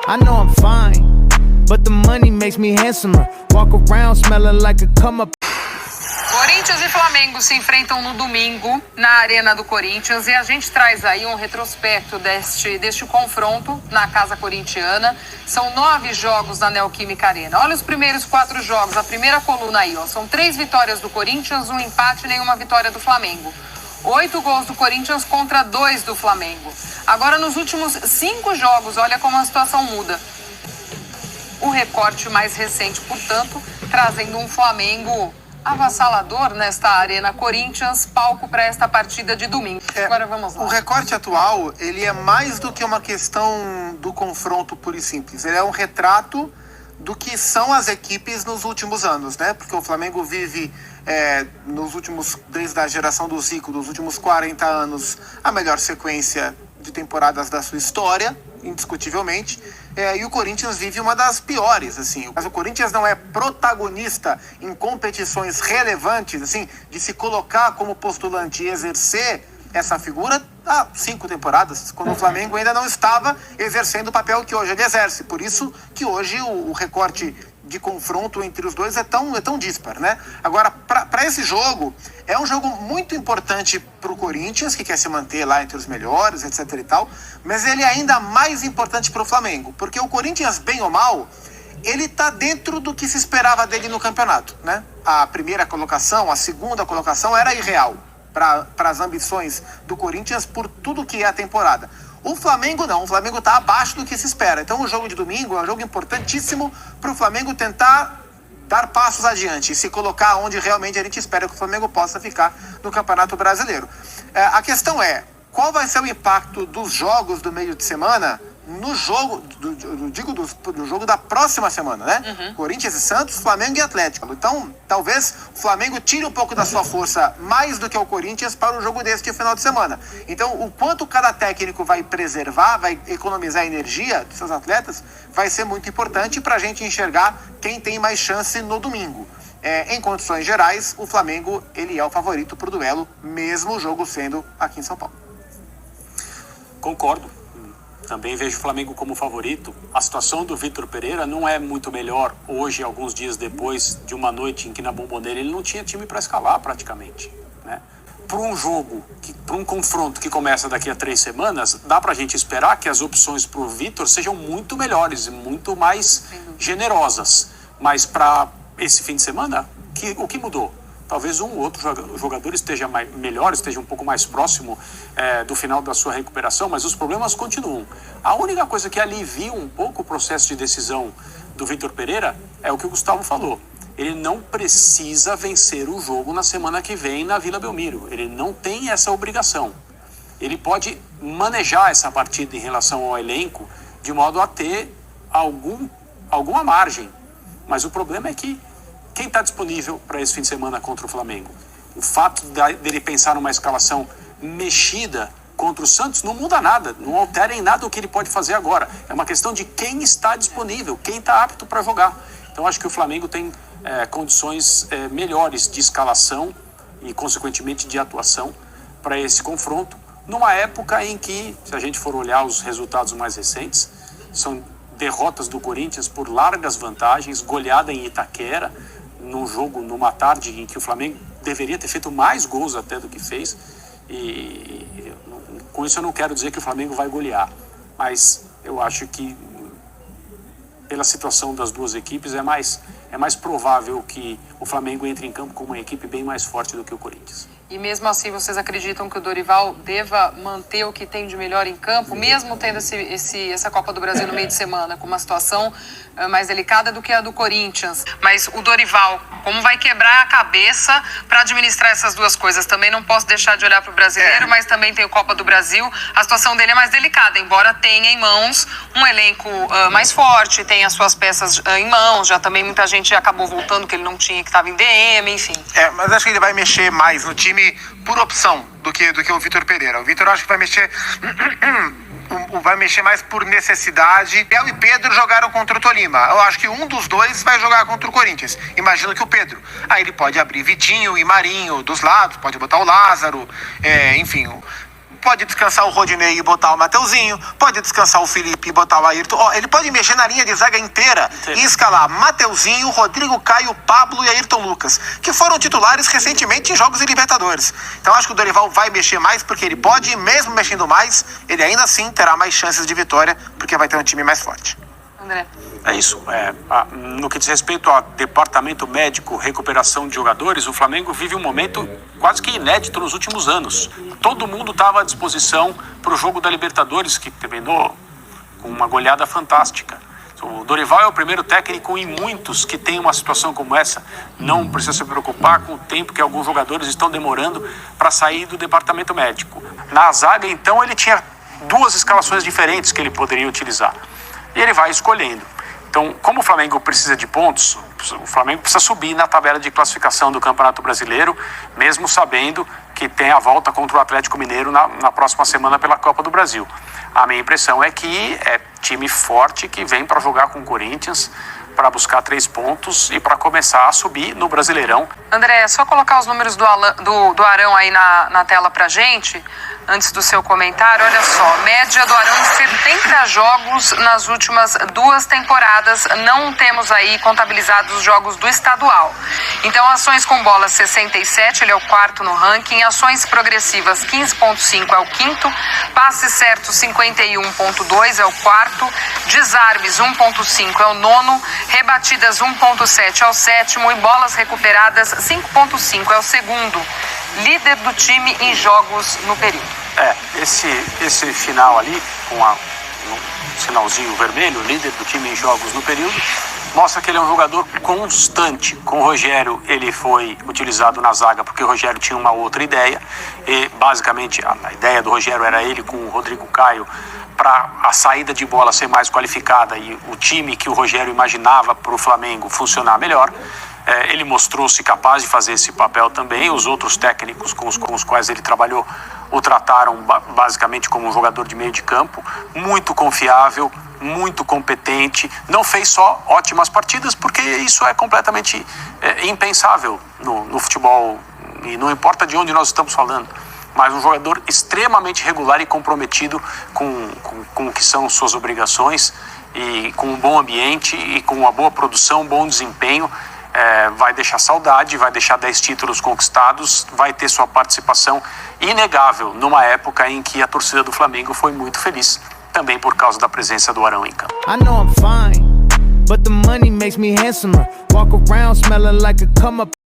I know I'm fine, but the money makes me handsomer. Walk around smelling like a come up. Corinthians e Flamengo se enfrentam no domingo na Arena do Corinthians e a gente traz aí um retrospecto deste confronto na casa corintiana. São 9 jogos na Neoquímica Arena. Olha os primeiros 4 jogos, a primeira coluna aí, ó. São 3 vitórias do Corinthians, 1 empate e nenhuma vitória do Flamengo. 8 gols do Corinthians contra 2 do Flamengo. Agora nos últimos 5 jogos, olha como a situação muda. O recorte mais recente, portanto, trazendo um Flamengo avassalador nesta Arena Corinthians, palco para esta partida de domingo. Agora vamos lá. O recorte atual, ele é mais do que uma questão do confronto puro e simples. Ele é um retrato do que são as equipes nos últimos anos, né? Porque o Flamengo vive, desde a geração do Zico, dos últimos 40 anos, a melhor sequência de temporadas da sua história, indiscutivelmente, e o Corinthians vive uma das piores, assim. Mas o Corinthians não é protagonista em competições relevantes, assim, de se colocar como postulante e exercer essa figura há 5 temporadas, quando o Flamengo ainda não estava exercendo o papel que hoje ele exerce. Por isso que hoje o recorte de confronto entre os dois é tão dispar, né? Agora, para esse jogo, é um jogo muito importante para o Corinthians, que quer se manter lá entre os melhores, etc e tal, mas ele é ainda mais importante para o Flamengo, porque o Corinthians, bem ou mal, ele tá dentro do que se esperava dele no campeonato, né? A primeira colocação, a segunda colocação era irreal para as ambições do Corinthians por tudo que é a temporada. O Flamengo não, o Flamengo está abaixo do que se espera. Então o jogo de domingo é um jogo importantíssimo para o Flamengo tentar dar passos adiante e se colocar onde realmente a gente espera que o Flamengo possa ficar no Campeonato Brasileiro. A questão é, qual vai ser o impacto dos jogos do meio de semana no jogo, do jogo da próxima semana, né? Corinthians e Santos, Flamengo e Atlético. Então, talvez o Flamengo tire um pouco da sua força mais do que o Corinthians para o jogo deste final de semana. Então, o quanto cada técnico vai preservar, vai economizar energia dos seus atletas, vai ser muito importante para a gente enxergar quem tem mais chance no domingo. Em condições gerais, o Flamengo ele é o favorito para o duelo, mesmo o jogo sendo aqui em São Paulo. Concordo. Também vejo o Flamengo como favorito. A situação do Vitor Pereira não é muito melhor hoje, alguns dias depois de uma noite em que na Bombonera ele não tinha time para escalar praticamente, né? Para um jogo, para um confronto que começa daqui a 3 semanas, dá para a gente esperar que as opções para o Vitor sejam muito melhores e muito mais generosas. Mas para esse fim de semana, o que mudou? Talvez um ou outro jogador esteja melhor, esteja um pouco mais próximo do final da sua recuperação, mas os problemas continuam. A única coisa que alivia um pouco o processo de decisão do Vitor Pereira é o que o Gustavo falou. Ele não precisa vencer o jogo na semana que vem na Vila Belmiro. Ele não tem essa obrigação. Ele pode manejar essa partida em relação ao elenco de modo a ter alguma margem. Mas o problema é que quem está disponível para esse fim de semana contra o Flamengo? O fato dele pensar numa escalação mexida contra o Santos não muda nada, não altera em nada o que ele pode fazer agora. É uma questão de quem está disponível, quem está apto para jogar. Então acho que o Flamengo tem condições melhores de escalação e, consequentemente, de atuação para esse confronto, numa época em que, se a gente for olhar os resultados mais recentes, são derrotas do Corinthians por largas vantagens, goleada em Itaquera, num jogo, numa tarde em que o Flamengo deveria ter feito mais gols até do que fez, e com isso eu não quero dizer que o Flamengo vai golear, mas eu acho que pela situação das duas equipes é mais provável que o Flamengo entre em campo com uma equipe bem mais forte do que o Corinthians. E mesmo assim, vocês acreditam que o Dorival deva manter o que tem de melhor em campo, mesmo tendo essa Copa do Brasil no meio de semana, com uma situação mais delicada do que a do Corinthians? Mas o Dorival, como vai quebrar a cabeça para administrar essas duas coisas? Também não posso deixar de olhar para o brasileiro, mas também tem o Copa do Brasil. A situação dele é mais delicada, embora tenha em mãos um elenco mais forte, tenha as suas peças em mãos, já também muita gente acabou voltando que ele não tinha, que estava em DM, enfim. Mas acho que ele vai mexer mais no time por opção do que o Vitor Pereira. O Vitor acho que vai mexer mais por necessidade. Bel e Pedro jogaram contra o Tolima. Eu acho que um dos dois vai jogar contra o Corinthians. Imagino que o Pedro. Aí ele pode abrir Vitinho e Marinho dos lados, pode botar o Lázaro, enfim. pode descansar o Rodinei e botar o Mateuzinho, pode descansar o Felipe e botar o Ayrton. Ele pode mexer na linha de zaga inteira e escalar Mateuzinho, Rodrigo Caio, Pablo e Ayrton Lucas, que foram titulares recentemente em jogos de Libertadores. Então acho que o Dorival vai mexer mais porque ele pode, e mesmo mexendo mais, ele ainda assim terá mais chances de vitória, porque vai ter um time mais forte. André. É isso. No que diz respeito ao departamento médico, recuperação de jogadores, o Flamengo vive um momento quase que inédito nos últimos anos. Todo mundo estava à disposição para o jogo da Libertadores, que terminou com uma goleada fantástica. O Dorival é o primeiro técnico em muitos que tem uma situação como essa. Não precisa se preocupar com o tempo que alguns jogadores estão demorando para sair do departamento médico. Na zaga, então, ele tinha duas escalações diferentes que ele poderia utilizar. E ele vai escolhendo. Então, como o Flamengo precisa de pontos, o Flamengo precisa subir na tabela de classificação do Campeonato Brasileiro, mesmo sabendo que tem a volta contra o Atlético Mineiro na próxima semana pela Copa do Brasil. A minha impressão é que é time forte que vem para jogar com o Corinthians, para buscar 3 pontos e para começar a subir no Brasileirão. André, é só colocar os números do Arão aí na tela pra gente, antes do seu comentário. Olha só, média do Arão em 70 jogos nas últimas 2 temporadas. Não temos aí contabilizados os jogos do estadual. Então, ações com bola 67, ele é o 4º no ranking. Ações progressivas 15,5 é o 5º. Passes certos 51,2 é o 4º. Desarmes 1,5 é o 9º. Rebatidas 1,7 é o 7º. E bolas recuperadas 5,5 é o 2º. Líder do time em jogos no período. Esse final ali, com um sinalzinho vermelho, líder do time em jogos no período, mostra que ele é um jogador constante. Com o Rogério, ele foi utilizado na zaga porque o Rogério tinha uma outra ideia. E, basicamente, a ideia do Rogério era ele com o Rodrigo Caio para a saída de bola ser mais qualificada e o time que o Rogério imaginava para o Flamengo funcionar melhor. Ele mostrou-se capaz de fazer esse papel também. Os outros técnicos com os quais ele trabalhou o trataram basicamente como um jogador de meio de campo, muito confiável, muito competente. Não fez só ótimas partidas, porque isso é completamente impensável no futebol, e não importa de onde nós estamos falando. Mas um jogador extremamente regular e comprometido com o que são suas obrigações, e com um bom ambiente e com uma boa produção, um bom desempenho. Vai deixar saudade, vai deixar 10 títulos conquistados, vai ter sua participação inegável numa época em que a torcida do Flamengo foi muito feliz, também por causa da presença do Arão em campo. I know I'm fine, but the money makes me handsomer. Walk around smelling like a come up.